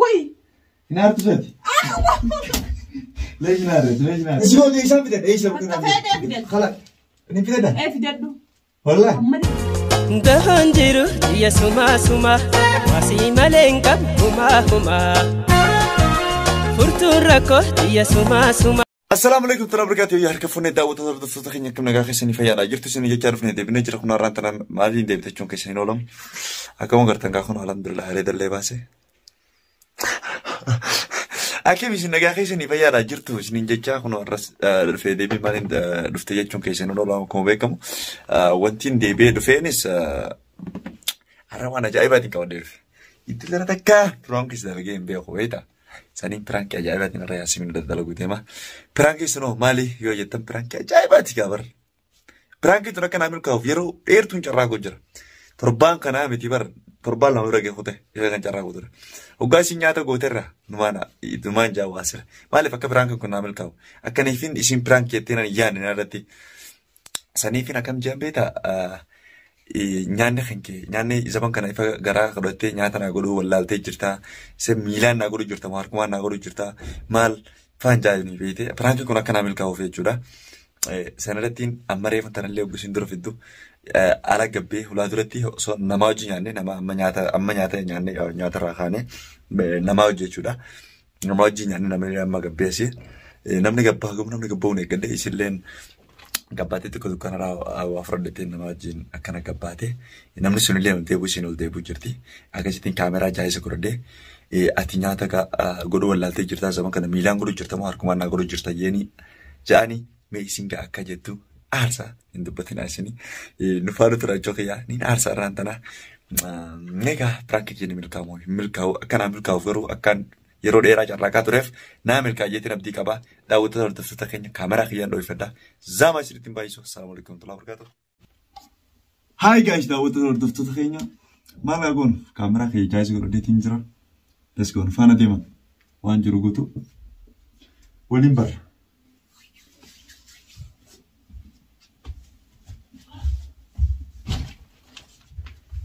وي نار تزاتي ليش نارت ليش نارت اسمه ليش بدل ايش بدل خلاص نبي بدل ايه بدل والله دهنجرو يا سما واسي مالنكا هما فرتو ركو يا سما السلام عليكم ورحمة الله وبركاته يا هركفوني داود هذا الصوت خيني كم نجاح سني فيا جرت سني يجرفني دي بنجر خنا رانتنا ما دي بتشون كسني نولم أكمل قرتن كأخون الحمد لله هذا اللي باسه أكيد مش نجاح سني فيا جرت سني يجرا خنا رس في دي بمالين دفت يجون كسني نولم كم بيكم وانتين دي بي دفينس أنا جايبة تكون يتلرا تكا رونكس ده بيجي بيأخو بيتا سانين برانك أجايبات من الرئاسي من الدلوقتي تما برانك سنو مالي يو يتم برانك أجايبات كبر برانك ترى كان عامل كاف يرو إيرتون جرا كوجر تربان كان عامل تبر تربان لما يرجع خوته يرجع جرا كوجر وقاسي نياتا كوترة نمانا نمان جاو واسر مالي فك برانك كنا عامل كاف أكن يفين اسم برانك يتينا يان نارتي ساني فين أكم جنبيتا nyaanni khanke nyaanni zaman kana ifa gara qadotte nyaata na godhu wallalte jirta se milan na godhu jirta markuma na godhu jirta mal fanjaani beete pranki kun akkana milka of jechuudha sanadatiin ammaree fantanallee ogusin dura fiddu ala gabbe huladuratti so nama wajji nyaanne nama amma nyaata nyaanne nyaata raakhaane nama wajji jechuudha nama wajji nyaanne nama gabbeesi namni gabbaa gum namni gabbaa une gadde isilleen gabbate tokko kanara afrodete namajin akkana gabbate namni sunillee deebu sinul deebu jirti akkasitiin kaameraa jaayisa godhee ati nyaata godhu wallaaltee jirta zaman kana miilaan godhu jirta moo harkumaan naa godhu jirta yeeni jaani mee isin ga akka jettu aarsa hin dubbatin asini nu faadu tura jokiya ni aarsa rantana nega praktikini milkaawu akkana milkaawu garuu akkan yeroo dheeraa carraakaa tureef naa milkaayyeetiin abdii qaba daawwattoota hordoftoota keenya kaameraa kiyyaan dhoofadha zaamaa isinitti baay'isuu assalaamu alaikum warahmatullahi wabarakatuh. Hi guys daawwattoota hordoftoota keenya maal agoon kaameraa kiyya jaayisa godhadeetiin jira let's go faana deeman waan jiru guutu waliin bara.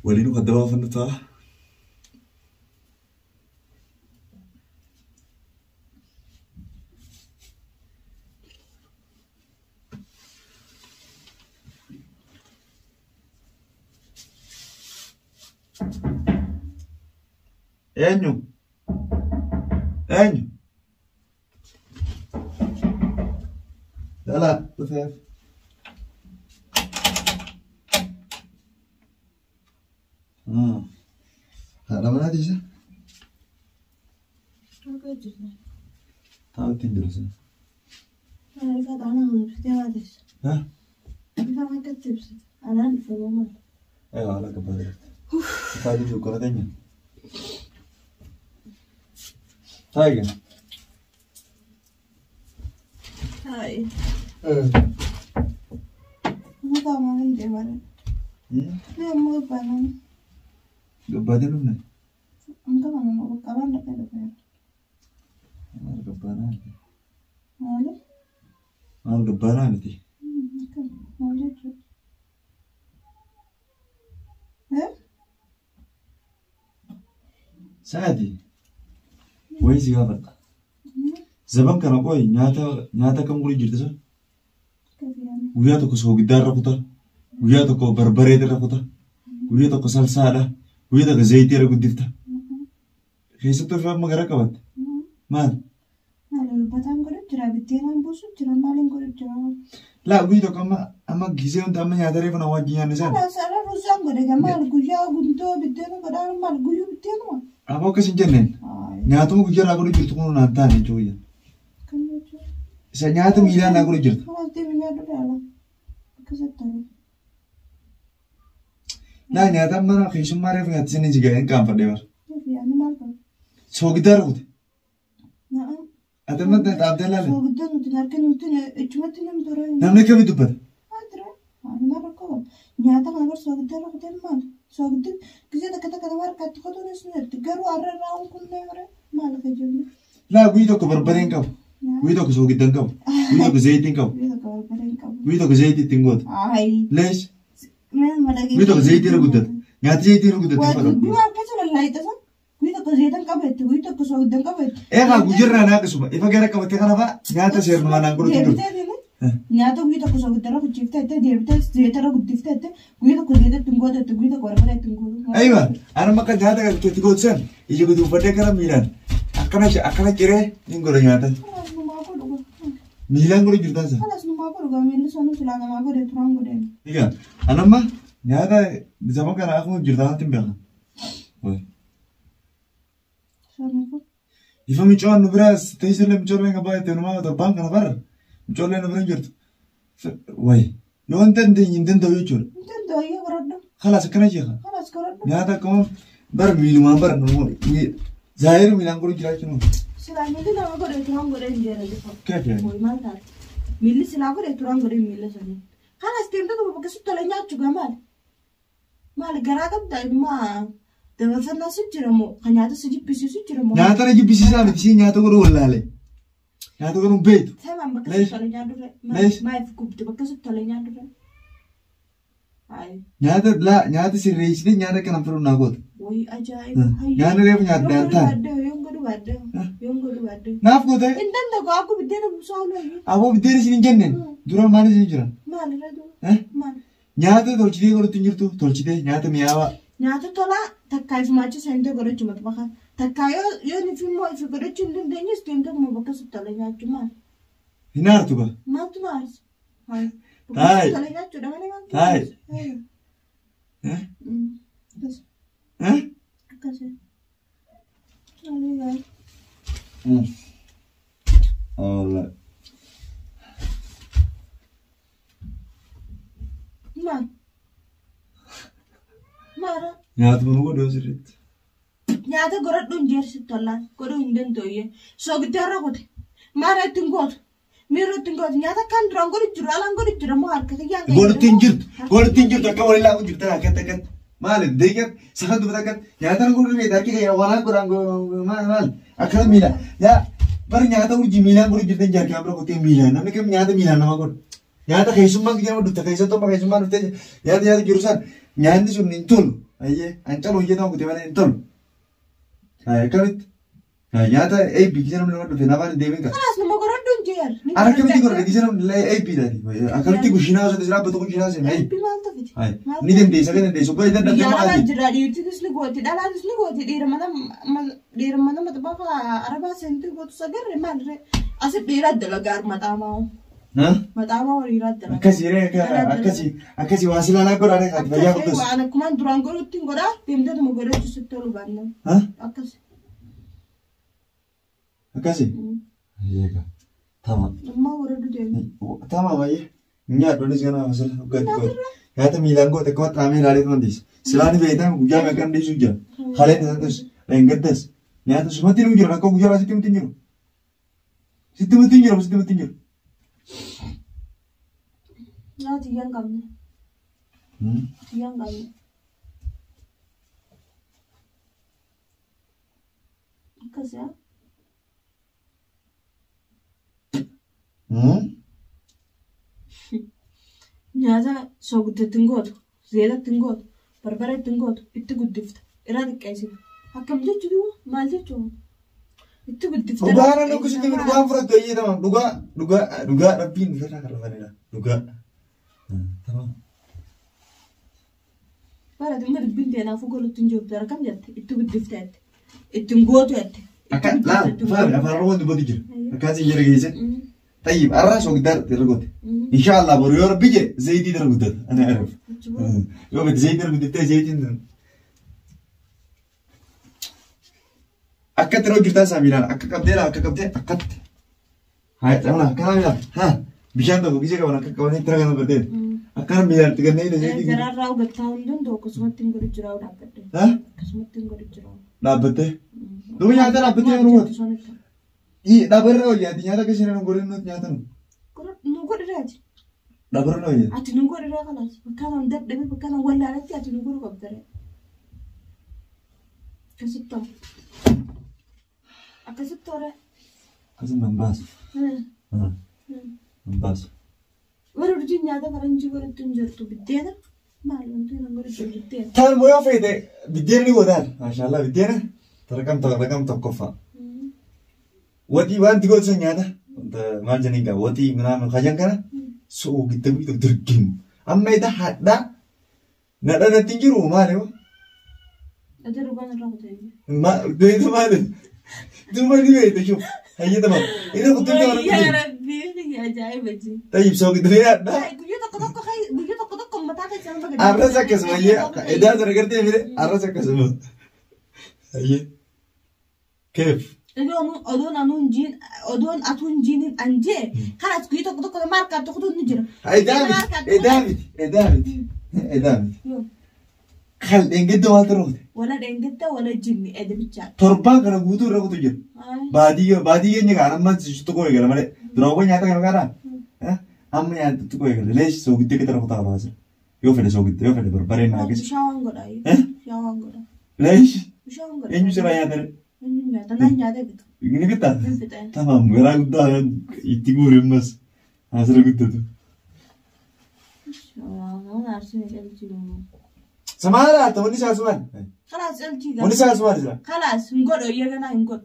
waliin uffata baafannu ta'a. Enyo. Dala, befef. Ada mana di sana? Aku di sana. Tahu tinggal sana. Ada tanah di sana di sana. Hah? Bisa makan tips. Ada di sana. Ala kembali. Tadi juga katanya. Hai kan? Hai. Mau tahu mana di mana? Dia mau apa nih? Gabatin lu nih? Enggak mana mau kapan dapat dapat? Mal gabaran. Mana? Mal gabaran itu. Mau jadi. Saadi. Waysi gafadha. Zaman kana qoy nyaata kam guri jirta sun? Guyyaa tokko soogiddaarra kuta, guyyaa tokko barbareetirra kuta, guyyaa tokko salsaadha, guyyaa tokko zayitiirra guddifta. Keessattuu fi amma gara qabatte. Maal? Bataan godhu jira biddeenaan buusu jira maaliin godhu jira. Laa guyyaa tokko amma gisee wanti amma nyaata reefu na wajjin nyaanne sana. Sana buusaan godhe maal guyyaa guntoo biddeena godhaan maal guyyuu biddeenuma. Aboo akkas hin jenneen. Nyaatuma guyyaa irraa godhu jirtu kun naan taane jechuudha. Isa nyaata miilaan naa godhu jirtu. Laa nyaata amma keessummaa reefu nyaata isin jigaa hin qaanfadhee bara. Soogiddaa rafute. Ati amma dhaabdee laale. Soogiddaa nuti harka nuti ijumatti namni dura. Namni akkamii dubbata? Nyaata kana bar soogiddaa rafute maal? Soogiddaa gisee takka nama harkatti qotuun isin erti garuu har'a raawun kun maal akka jirru. Laa guyyaa tokko barbareen qabu. Guyyaa tokko soogiddaa qabu. Guyyaa tokko zayitiin qabu. Guyyaa tokko zayitii ittiin goota. Lees. Guyyaa tokko zayitii irra guddata. Nyaata zayitii irra guddata. Guyyaa keessa lallaayita san Guyyaa tokko zeetan qabeetti guyyaa tokko soogiddan qabeetti. Eegaa gujirraa naa qisuma ifa gara qabattee kana fa'a nyaata seernumaa naan godhatu jiru. Nyaata guyyaa tokko soogiddarra guddifteette deebitee zeetarra guddifteette guyyaa tokko zeetatti hin gootetti guyyaa tokko warra itti hin gootu. Ayiwa anuma akka nyaata keetti gootisan ija guduunfadhee gara miilaan akkana ciree hin godha nyaata. Miilaan godhu jirtaan sana. Kanas numaa godhu miilli sonu silaa namaa godhe turaan godheen. Egaa anamma nyaata zama kana akkuma jirtaan wanti hin beekan. Ifa micoon nu biraas teessillee micoolleen kan baay'ate numaa torbaan kana barra micoolleen nu bira hin jirtu. Wayi yoo hin dandeenye hin danda'u jechuudha. Hin danda'u yoo baradhu. Kalas akkana jeeqa. Kanas baradhu. Nyaata akkuma bara miilumaan bara zaayiru miilaan godhu jiraachuun. Silaa miilli nama godhe turaan godhe hin jeera jechuudha. Kee maal taate miilli silaa godhe turaan godhe miilla sanii. Kanas deemtee tokko bakka sutti tolee nyaachuu gaa maali? Maali garaa qabda immaa dabarfannaa si jiramoo kan nyaata si jibbisiisu jiramoo. Nyaata na jibbisiisaa miti si nyaata godhu wallaale. Nyaata godhu hin beektu. Seemaan bakka sutti tolee nyaadurre. Maaliif gubde bakka sutti tolee nyaadurre. Nyaata sirreessitee nyaata kana firuun naa gootu. Wayii ajaa'iba. Nyaanni reefu nyaata daataan. Yoon godhu baadde. Naaf goote. Hin danda'u akkuma biddeena buusaa ooluu. Aboo biddeena isin hin jenneen. Dura maal isin jira? Maalirra dura? Maal? Nyaata tolchitee godhutti hin jirtu tolchitee nyaata mi'aawaa. Nyaata tolaa takkaa ifi maachisa hin ta'e godhachuu mata bakaa. Takkaa yoo ifi immoo ifi godhachuu hin dandeenye itti ta'u bakka sutti tolee nyaachuu maal? Hin aartu ba? Maaltu naarsa? Taa'e. Tolee nyaachuudha malee maaltu Taa'e. Akkasii. Olla. Maal? Maara? Nyaata mana godhuu sirriitti. Nyaata godhadhu hin jeersitti tollaan godhuu hin danda'u. Soogiddaarra gote. Maara ittiin gootu. Miirri ittiin gootu. Nyaata kan duraan godhu jiru alaan godhu jira moo harka kiyyaan gadi. Godhutti hin jirtu. Godhutti hin jirtu akka walii laafu jirtu akkatti. Maali deegar sahan dubata akkatti. Nyaata na godhuu beektaa akka walaan godhaan maal akkana miila. Yaa bari nyaata urjii miilaan godhu jirtan jaarkaan bira qottee miilaan namni kam nyaata miilaan nama godhu. Nyaata keessummaan kiyyaa dhufte keessattuu keessummaan dhufte nyaata jiru san nyaanni sun hin tolu. Ayyee ancalu hojjetamu kutee malee hin tolu. Akkamitti nyaata eebbi kisa namni nama dhufe nafaan deebiin qaba. Kanaas nama godhadhu hin jeer. Akkamitti godhadhu kisa namni eebbi dhaati. Akkamitti kushinaa osoo israa batu kushinaa seen eebbi. Eebbi maal tafiti? Ni dandeessa kan dandeessu baay'ee danda'amte maali. Yaalaan jira dhiirtinis ni gooti dhalaanis ni gooti dhiira mana maxxanfaa arabaa seentii gootu sagarre maalirree asitti dhiiraa dalagaa maxaamaa. Maxaamaa horiiraa dalagaa. Akkasii waa silaalaa godhaa kan fayyaa guddus. Waan akkumaan duraan godhutti hin godhaa deemtee nama godhachuu sitti olu baannaan. Akkasii. Akkasii. Eegaa. Tama. Ammaa warra deemu. Tama baay'ee. Nyaaddonis kana asirra dhugaatii godha. Nyaata miilaan goote akkuma xaamee ilaalee kan dhiyeessu. Silaani beektan guyyaa meeqan dhiyeessuu jira. Haleen isaas reengaddas. Nyaata sumatti nu jira akka guyyaa sitti miti hin jiru. Sitti miti hin jiru sitti miti hin jiru. Nyaati iyyan qabne. Iyyan qabne. Akkasii. Nyaata soogiddeetti hin gootu, zeetatti hin gootu, barbareetti hin gootu, itti guddifta, irraa xiqqeessita. Akkam jechuun maal jechuun itti guddifta. Dhugaa naannoo akkasitti dhugaan fudhattu eeyyatama. Dhugaa dhabbiin irraa kan lafanidha. Dhugaa. Bara dhimma dubbiin teenaafuu golutti hin jirtu akkam jette itti guddifta jette ittiin gootu jette. Akka afaan oromoon dubbatu jira. Akkasii jira geesse. طيب الراس وقدر ترقد ان شاء الله برو يا ربي زيتي ترقد انا اعرف يوم زيتي ترقد زيتي اكثر وجرتا سامينا اككبديلا اكت هاي تمام كلام ها بيشان تو بيجي كمان كمان ترى بدل اكثر ميلان تغني زيتي ترى راو غتاون دون دو كسمتين غدو جراو دابته ها كسمتين غدو جراو دابته دو يا ترى دابته نو إيه دابر يا دي نياتا كسي نقولين نوت نياتا نقول راجي دابر يا أتي نقول راجي خلاص بكرة ندب دبي بكرة ولا رأيتي أتي نقول قبضة كسبتها أكسبتها كسب منباس منباس ورجع نياتا فرنجي ورد تنجرتو بدينا ما لهم تينا نقول بدينا تان مويا فيده بدينا نقول ما شاء الله بدينا رقم تكفى وتي وان تقول سنياتا ما جنينك وتي منام خجان كنا سو كتبي تدركين أما إذا حدا نلا نتنجرو ما له أدري بان الرابطين ما ده ما له ده ما ليه تشوف هي تمام إذا كنت يا ربي يا جايبتي طيب سو كده يا ده قلت قطق متاعك سامع أرزق كسمة إذا تركت ميري أرزق كسمة هي كيف أدون أتون جين أنجي خلاص قلت قطق ماركة تأخذون نجرة إدامي خل إنجد ما تروح ولا إنجد ولا جيني أدي بتشات تربان كنا بوتو ركوتو جر بادي نيجا أنا ما تشتكوا يقول ماله دراوبين ياتا كنا كنا أم ياتا تكوا يقول ليش سو كده كده ركوتا بازر يوفل سو كده يوفل بربرين ناقص شاوان قراي شاوان قراي ليش شاوان قراي إنجو سرا ياتا تنان جاده كده ini kita tamam merah udah itigur emas asal gitu tuh samara teman ini sasuan خلاص أنتي ini sasuan sih خلاص نقول يا جنا نقول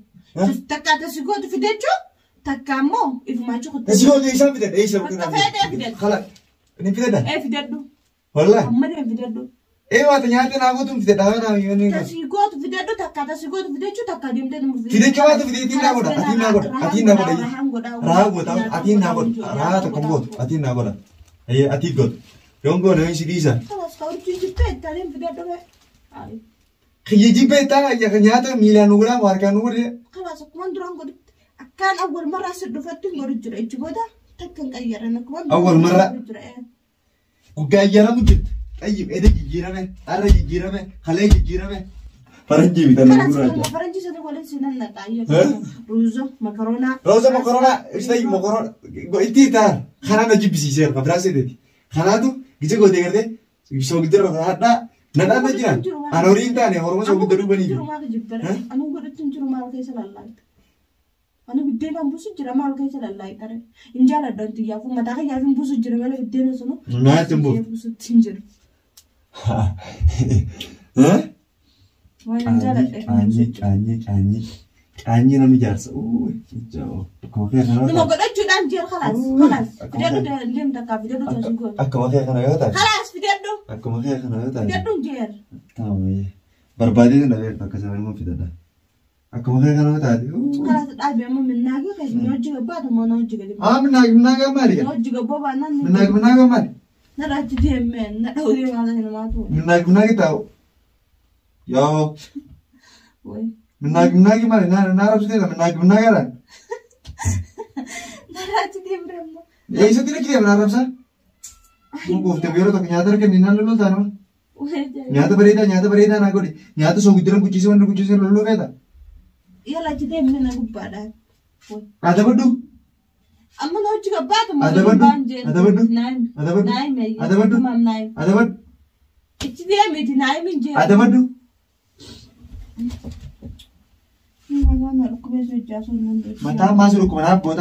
تكاد تسيقود في دجو تكامو إذا ما تشوف تسيقود إيش في دجو إيش خلاص ini في دجو في دجو والله أما ده في دجو ما ternyata aku tuh في دجو أنا ini تسيقود في دجو تكاد تسيقود في دجو تكاد يمدن في دجو apa في دجو atin nagoda atin nagoda iya atin god yang gue nanya si Lisa خلاص kau cuci pet tadi في دجو خيجي جيبه تا يا ternyata Milan ulang warga nur ya خلاص كمان دران قد كان أول مرة سدفتين قريت جرا إجبادا تكن كيرنا كمان أول مرة وقايرة مجد طيب إذا جيرمه أرى جيرمه خليه جيرمه فرنجي بيتنا فرنجي سنة ولا سنة نتاعي روزو مكرونة إيش مكرونة إنتي تار خنا نجيب بسيسير فبراسي دي خنا تو كذا قدي كده يسوق دير هذا ندا نجينا أنا أورين تاني هرمون سوق دير بني أنا قلت تنجرو ما كيس الله أنا بدينا بوسو جرا ما كيس الله ترى إن جالا دنتي يا فو متى يا فو بوسو جرا ما بدينا سنو ما تنبو بوسو تنجر ها Anjing namanya jas. Jauh. Kau kaya kenapa? Mau gak ada jualan jir خلاص. Video tu dah liam tak kah video tu macam gua. Aku makai kenapa tak? خلاص video tu. Aku makai kenapa tak? Video tu jir. Tahu ya. Berbadi kan dah tak kesabaran mau video dah. Aku makai kenapa tak? خلاص ada yang menaga kan? Nyo juga bad, mau nyo juga. Menaga mari. Nyo juga bawa nan. Menaga mari. Nara jadi men, nara udah ngalah ni matu. Menaga tahu. Yo. Woi. Menagi mana? Nara sudah menagi lah. Nara jadi berapa? Ya itu tidak kira nara sah. Mungkin kita biar tak nyata kan nina lulu tanah. Nyata berita nak kau di. Nyata so gudang kucing lulu beda. Iya lah jadi men aku pada. Ada berdu. Amma no juga pada. Ada berdu. Itu dia mesti naik minjem. Ada berdu. Mata masuk ke mana? Buat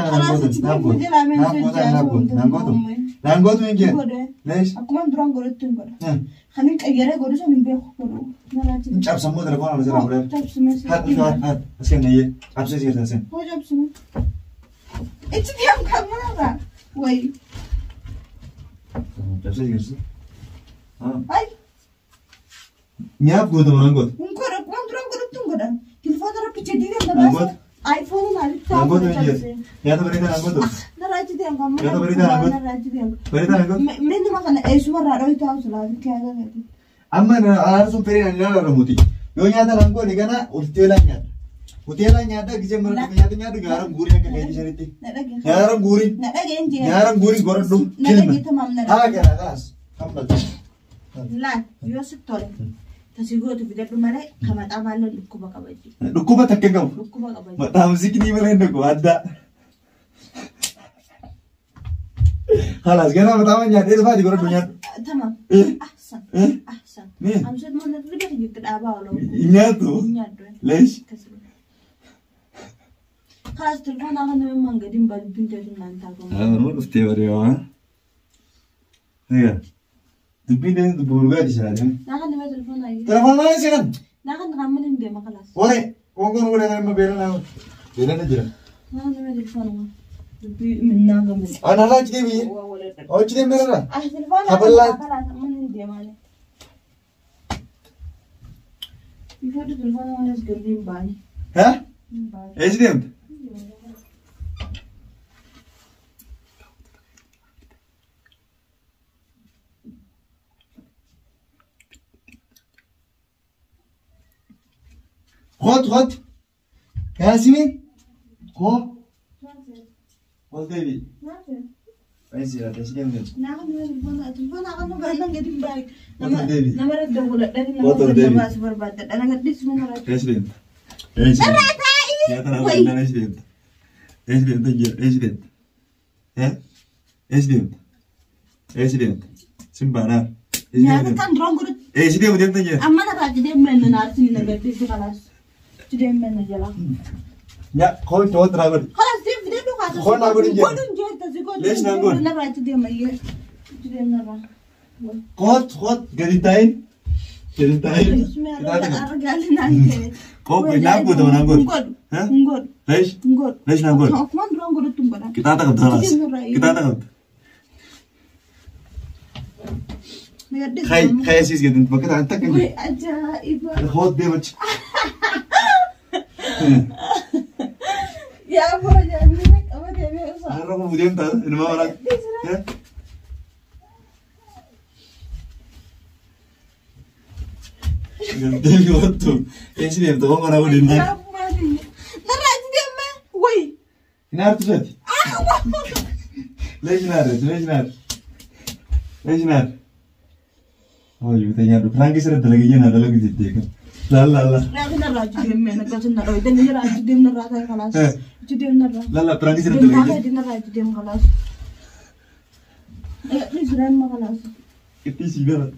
nanggot mungkin. Les. Aku man dorang gorot tu gorot. Kami kaya gorot sama nimbe gorot. Cap semua telepon ada siapa boleh? Cap semua. Hat. Sekian ni. Apa sih cerita sen? Oh cap semua. Itu dia kamu apa? Woi. Cap sih cerita. Ay. Niap gua tu nanggot. Gorot, man dorang gorot tu gorot. Telepon orang picit dia dah. iPhone mana? Nanggot tu je. Ya tu berita nanggot tu. Naraji dia kamu. Ya tu berita nanggot. Berita nanggot. Mana makan? Semua raro itu harus lah. Kaya gitu. Amma harus peri nila ramuti. Yo nyata nanggot ni kana utela nyata kisah mereka nyata garam gurih yang kayak gini sih. Garam gurih. Garam gurih gorot tu. Kena kelas. Kampal. Lah, yo setor. Tasigo tu video tu mana? Kamat amalan luku baka baju. Luku ba tak kau? Luku baka baju. Mata musik ni malah hendak ada. Halas, kena mata mana jadi tu fadi gorot dunia. Tamam. Ahsan. Amsud mana video tu kita apa lo? Inya tu. Les. Halas telepon aku ni memang gadim baru pintar tu nanti aku. Nur ufti wario. Iya. Dipindah tu burga di sana. Nakan dia telepon lagi. Telepon mana sih kan? Nakan kamu ni dia makalas. Woi, Kung wala na mabera na. Bera na dyan. Ano na telephone mo? Minna gamin. Ano na chide biye? O chide mera na. Ah, telephone. Habala. Mana dia mana? Ibu tu telephone mana segerim bani. Ha? HDM. خد ياسمين خو قلت لي ايش يا تسلم نعم telephone akan ngebanang jadi baik. Nama Nama ada bulat dari nama bahasa berbeda. Ada ngerti semua orang. تسلم ايش يا ترى انا ايش ديت ايش ديت ايش ديت ها ايش ديت ايش ديت سمبانا Ya kan drone guru. ايش ديت وديت تجي Amma nak aja dia main nasi ni negatif kelas. Dia main aja lah. يا خو تو ترابر خلاص dia tu kata. Kau nak guru je? Guru je tapi guru. Lepas nak guru? Nak aja dia main. Dia nak. خد قريتين قريتين Argali nanti. Kau nanggut atau nanggut? Hah? Ngod. ليش؟ Ngod. ليش nanggut? Aku drone guru tunggu dah. Kita tak خلاص kita tak خي أسيس قد أنت بكرة أنت كم Wih ajaib. خد دي بتش Ya apa jangan apa dia biasa. أنا رقم بديم ترى إنه ما وراك قلت لي وقتو إيش اللي يبتغون أنا أقول إنه Naraj dia mah. Wih. نار تشد ليش نار ليش نار ليش نار Oh iya, tanya tu. Frankie seret lagi je, nada lagi jadi kan. La. Aku naraj dia mah, nak kasih naraj. Dan dia naraj dia naraj saya kelas. Itu dia naraj. La, Frankie seret Dia lagi je. nak dia naraj dia kelas. Please ram kelas. Itu sih dah.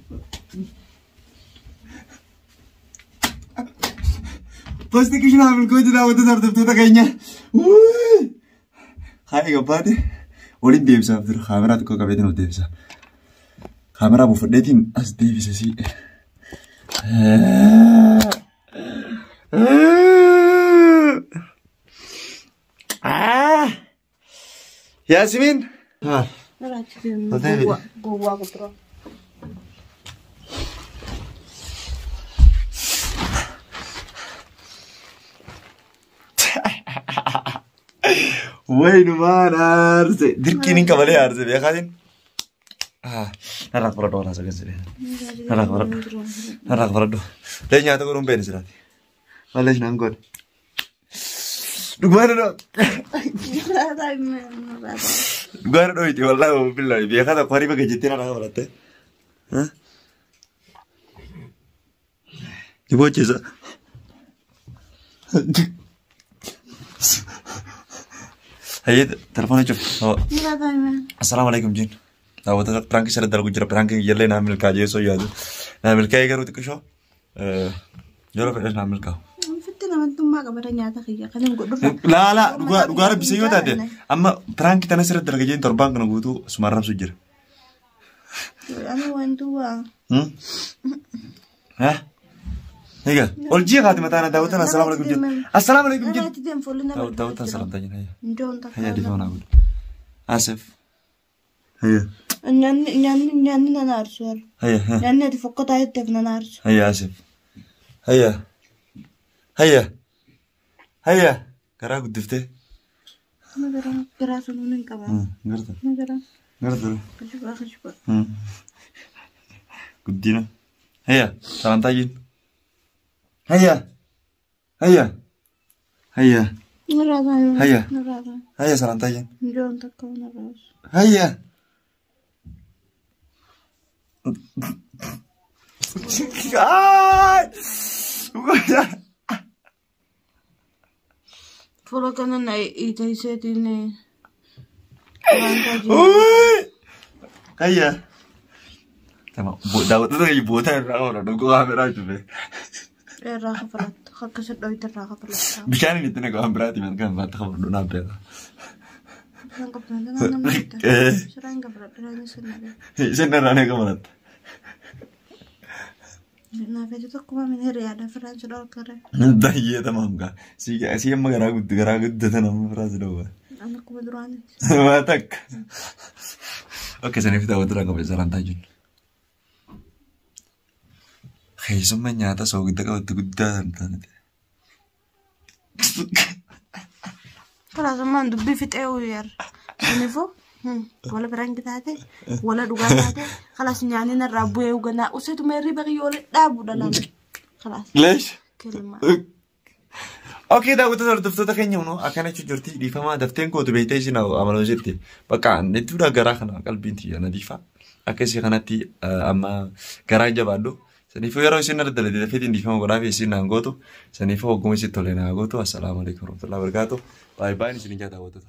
Pasti kisah ambil kau itu dah waktu tertutup tu tak kayaknya. Hai apa deh? Orang dia bisa betul kamera tu kau kabetin orang dia bisa. Kamera bu fordetin as dia bisa sih. Yasmin. Naraj dia. Gua aku terus. وين ما نارس دركينين كمالي أرز بيا خادين نراك برضو ولا سكين سري نراك برضو ليش نياتو كورم بين سراتي ليش نانقول دوغارو دوغارو يتي والله بالله بيا خادا قاري بقى جتنا نراك برضو ها يبغى جزا هي تلفوني شوف السلام عليكم جين أو تقدر برانكي سرد دلقو جرا برانكي يلا نعمل كاجي سو يادو نعمل كاي كرو تكشو جرا فيش نعمل كاو فتنا من ثم ما قبل نياتا خيا خلينا نقول لا دوغارا بيسيو تادي أما برانكي تنا سرد دلقو جين تربان كنا قوتو سمارم سجر أنا وين توا ها هيك أولجي قادم تانا داوتنا السلام عليكم جين السلام عليكم جين داوتنا السلام تاجين هيا دي فونا أقول آسف هيا نيان نارسوار هيا نيان تفقد هاي تفنا نارس هيا آسف هيا كرا قد دفته نقرا كراسون كمان نقرا خشبة قدينا هيا سلام تاجين هيا هيا سلام تاجين جون تكون الراس هيا فلو كان ناي سيتيني هيا تمام داود itu ibu tanya orang nunggu kamera itu be راح فلت خك سدوي تراخ فلت بكان اللي تنقل kamera itu kan nggak tahu udah nampil Senar aneh kamu نافذة تقوم من الرياضة فرنسا الكرة. داية تمام كا. سي أما غراغد تنا فراز لوا. أنا كم دراني. ما تك. أوكي سني في تاوت رانغ بيزاران تاجون. خيسم من nyata so kita kau tegudan tanah. Kalau zaman dubbi fit ewer. Ini fo. ولا برانك تاعتي ولا دوغا تاعتي خلاص يعني نربو يوغنا وسيتو ميري بقي يولي دابو دلان خلاص ليش كلمة اوكي دا وتر دفتو تكنيو نو اكن تشجرتي دي فما دفتين كو تبيتي نو عملو جتي بقى نتو دا غراخنا قلبينتي انا ديفا اكسي خناتي اما غراجا بادو سنيفو يرو سينر دل دي فيتين دي فما غرافي سينا غوتو سنيفو غومسي تولينا غوتو السلام عليكم ورحمه الله وبركاته باي باي نسي نجا دا وتر